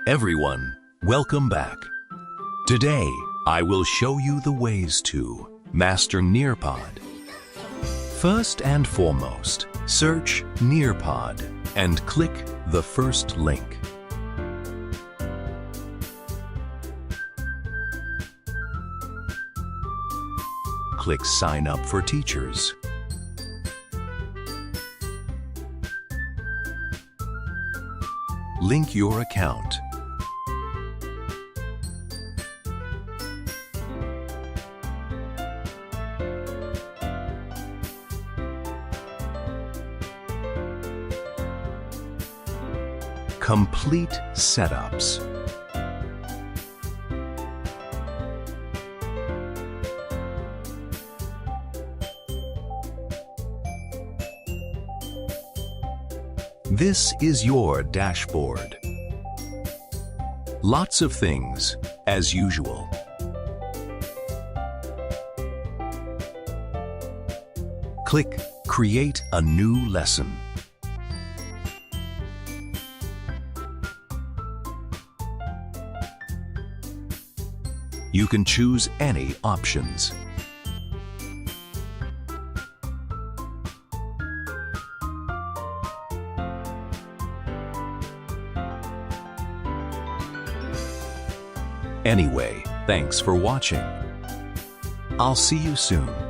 Everyone, welcome back. Today, I will show you the ways to master Nearpod. First and foremost, search Nearpod and click the first link. Click Sign Up for Teachers. Link your account. Complete setups. This is your dashboard. Lots of things, as usual. Click Create a new lesson. You can choose any options. Anyway, thanks for watching. I'll see you soon.